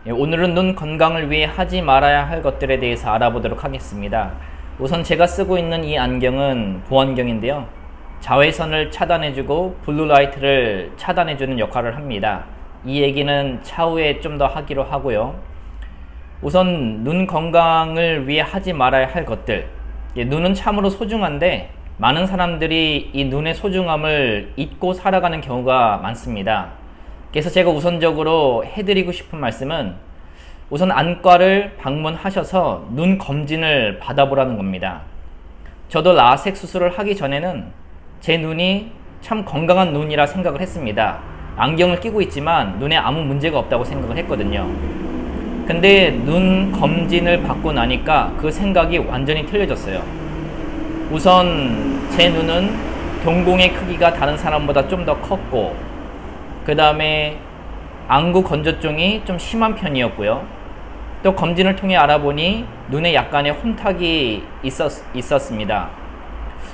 오늘은 눈 건강을 위해 하지 말아야 할 것들에 대해서 알아보도록 하겠습니다. 우선 제가 쓰고 있는 이 안경은 보안경인데요. 자외선을 차단해주고 블루라이트를 차단해주는 역할을 합니다. 이 얘기는 차후에 좀 더 하기로 하고요. 우선 눈 건강을 위해 하지 말아야 할 것들. 눈은 참으로 소중한데 많은 사람들이 이 눈의 소중함을 잊고 살아가는 경우가 많습니다. 그래서 제가 우선적으로 해드리고 싶은 말씀은 우선 안과를 방문하셔서 눈 검진을 받아보라는 겁니다. 저도 라섹 수술을 하기 전에는 제 눈이 참 건강한 눈이라 생각을 했습니다. 안경을 끼고 있지만 눈에 아무 문제가 없다고 생각을 했거든요. 근데 눈 검진을 받고 나니까 그 생각이 완전히 틀려졌어요. 우선 제 눈은 동공의 크기가 다른 사람보다 좀 더 컸고, 그 다음에 안구 건조증이 좀 심한 편이었고요. 또 검진을 통해 알아보니 눈에 약간의 혼탁이 있었습니다.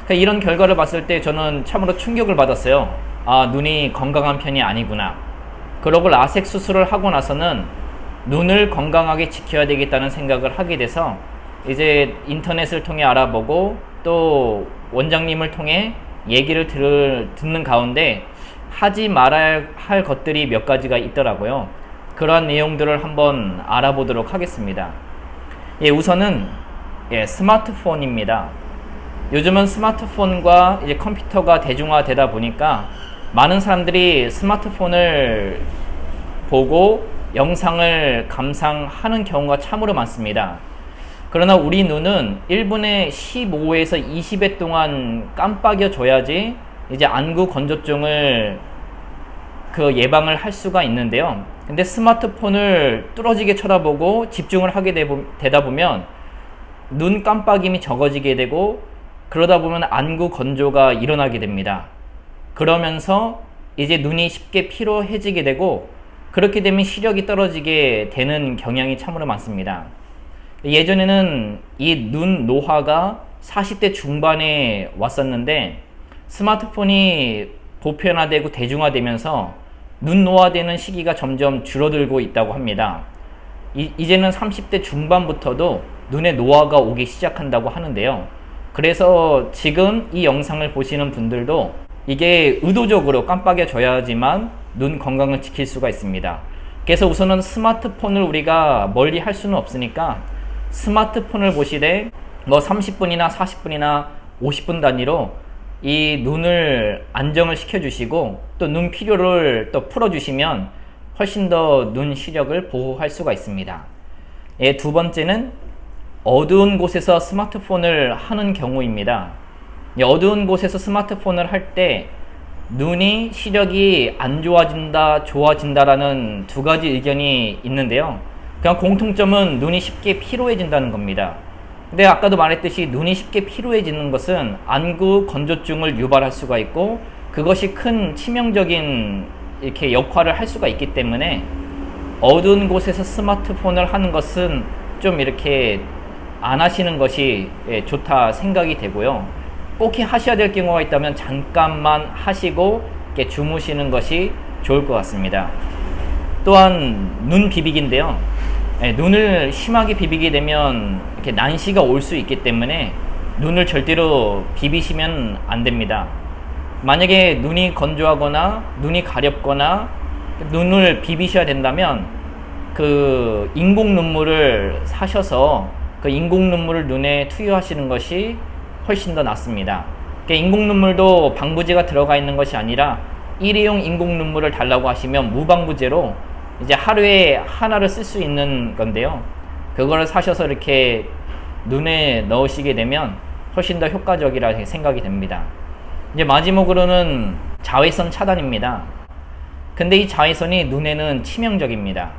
이런 결과를 봤을 때 저는 참으로 충격을 받았어요. 아, 눈이 건강한 편이 아니구나. 그러고 라섹 수술을 하고 나서는 눈을 건강하게 지켜야 되겠다는 생각을 하게 돼서 이제 인터넷을 통해 알아보고 또 원장님을 통해 얘기를 듣는 가운데 하지 말아야 할 것들이 몇 가지가 있더라고요. 그러한 내용들을 한번 알아보도록 하겠습니다. 우선은 스마트폰입니다. 요즘은 스마트폰과 이제 컴퓨터가 대중화되다 보니까 많은 사람들이 스마트폰을 보고 영상을 감상하는 경우가 참으로 많습니다. 그러나 우리 눈은 1분에 15에서 20회 동안 깜빡여 줘야지 이제 안구 건조증을 예방을 할 수가 있는데요. 근데 스마트폰을 뚫어지게 쳐다보고 집중을 하게 되다 보면 눈 깜빡임이 적어지게 되고, 그러다 보면 안구 건조가 일어나게 됩니다. 그러면서 이제 눈이 쉽게 피로해지게 되고, 그렇게 되면 시력이 떨어지게 되는 경향이 참으로 많습니다. 예전에는 이 눈 노화가 40대 중반에 왔었는데 스마트폰이 보편화되고 대중화되면서 눈 노화되는 시기가 점점 줄어들고 있다고 합니다. 이제는 30대 중반부터도 눈의 노화가 오기 시작한다고 하는데요. 그래서 지금 이 영상을 보시는 분들도 이게 의도적으로 깜빡여 줘야지만 눈 건강을 지킬 수가 있습니다. 그래서 우선은 스마트폰을 우리가 멀리 할 수는 없으니까 스마트폰을 보시되 30분이나 40분이나 50분 단위로 이 눈을 안정을 시켜주시고 또 눈 피로를 또 풀어주시면 훨씬 더 눈 시력을 보호할 수가 있습니다. 두 번째는 어두운 곳에서 스마트폰을 하는 경우입니다. 어두운 곳에서 스마트폰을 할 때 눈이 시력이 안 좋아진다, 좋아진다라는 두 가지 의견이 있는데요. 그냥 공통점은 눈이 쉽게 피로해진다는 겁니다. 근데 아까도 말했듯이 눈이 쉽게 피로해지는 것은 안구 건조증을 유발할 수가 있고, 그것이 큰 치명적인 이렇게 역할을 할 수가 있기 때문에 어두운 곳에서 스마트폰을 하는 것은 좀 이렇게 안 하시는 것이 좋다 생각이 되고요. 꼭 하셔야 될 경우가 있다면 잠깐만 하시고 이렇게 주무시는 것이 좋을 것 같습니다. 또한 눈 비비기인데요. 눈을 심하게 비비게 되면 이렇게 난시가 올 수 있기 때문에 눈을 절대로 비비시면 안 됩니다. 만약에 눈이 건조하거나 눈이 가렵거나 눈을 비비셔야 된다면 그 인공 눈물을 사셔서 그 인공 눈물을 눈에 투여하시는 것이 훨씬 더 낫습니다. 인공 눈물도 방부제가 들어가 있는 것이 아니라 일회용 인공 눈물을 달라고 하시면 무방부제로 이제 하루에 하나를 쓸 수 있는 건데요. 그거를 사셔서 이렇게 눈에 넣으시게 되면 훨씬 더 효과적이라 생각이 됩니다. 이제 마지막으로는 자외선 차단입니다. 근데 이 자외선이 눈에는 치명적입니다.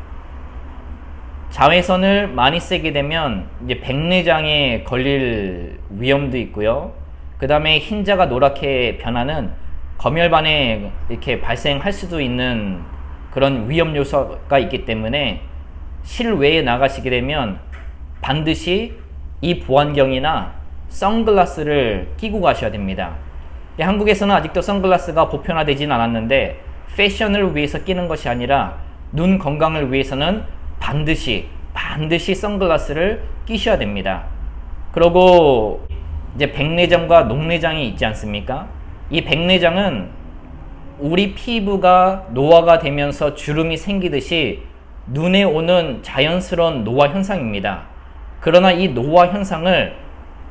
자외선을 많이 쐬게 되면 이제 백내장에 걸릴 위험도 있고요. 그 다음에 흰자가 노랗게 변하는 검열반에 이렇게 발생할 수도 있는 그런 위험 요소가 있기 때문에 실외에 나가시게 되면 반드시 이 보안경이나 선글라스를 끼고 가셔야 됩니다. 한국에서는 아직도 선글라스가 보편화되진 않았는데 패션을 위해서 끼는 것이 아니라 눈 건강을 위해서는 반드시 선글라스를 끼셔야 됩니다. 그리고 이제 백내장과 녹내장이 있지 않습니까? 이 백내장은 우리 피부가 노화가 되면서 주름이 생기듯이 눈에 오는 자연스러운 노화 현상입니다. 그러나 이 노화 현상을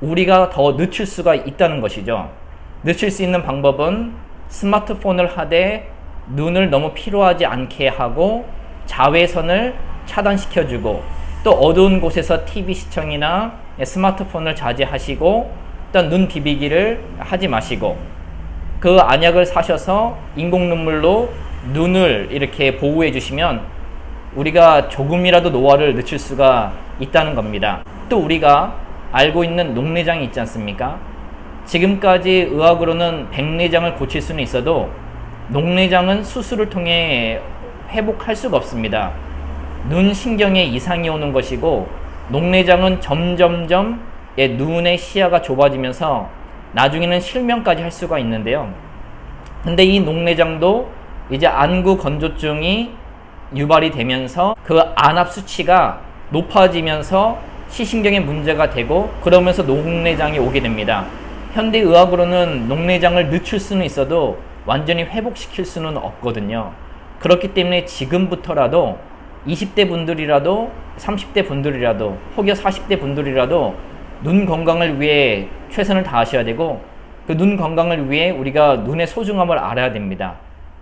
우리가 더 늦출 수가 있다는 것이죠. 늦출 수 있는 방법은 스마트폰을 하되 눈을 너무 피로하지 않게 하고 자외선을 차단시켜주고, 또 어두운 곳에서 TV 시청이나 스마트폰을 자제하시고, 일단 눈 비비기를 하지 마시고, 그 안약을 사셔서 인공 눈물로 눈을 이렇게 보호해 주시면 우리가 조금이라도 노화를 늦출 수가 있다는 겁니다. 또 우리가 알고 있는 녹내장이 있지 않습니까? 지금까지 의학으로는 백내장을 고칠 수는 있어도 녹내장은 수술을 통해 회복할 수가 없습니다. 눈 신경에 이상이 오는 것이고, 녹내장은 점점점 눈의 시야가 좁아지면서 나중에는 실명까지 할 수가 있는데요. 근데 이 녹내장도 이제 안구 건조증이 유발이 되면서 그 안압 수치가 높아지면서 시신경에 문제가 되고, 그러면서 녹내장이 오게 됩니다. 현대 의학으로는 녹내장을 늦출 수는 있어도 완전히 회복시킬 수는 없거든요. 그렇기 때문에 지금부터라도 20대 분들이라도 30대 분들이라도 혹여 40대 분들이라도 눈 건강을 위해 최선을 다하셔야 되고, 그 눈 건강을 위해 우리가 눈의 소중함을 알아야 됩니다.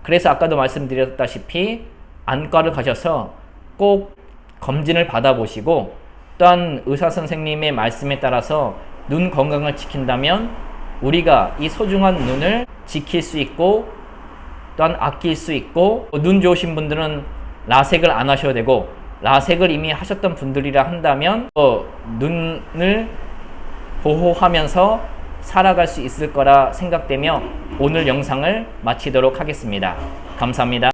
그래서 아까도 말씀드렸다시피 안과를 가셔서 꼭 검진을 받아보시고, 또한 의사 선생님의 말씀에 따라서 눈 건강을 지킨다면 우리가 이 소중한 눈을 지킬 수 있고, 또한 아낄 수 있고, 눈 좋으신 분들은 라섹을 안 하셔도 되고, 라섹을 이미 하셨던 분들이라 한다면 눈을 보호하면서 살아갈 수 있을 거라 생각되며 오늘 영상을 마치도록 하겠습니다. 감사합니다.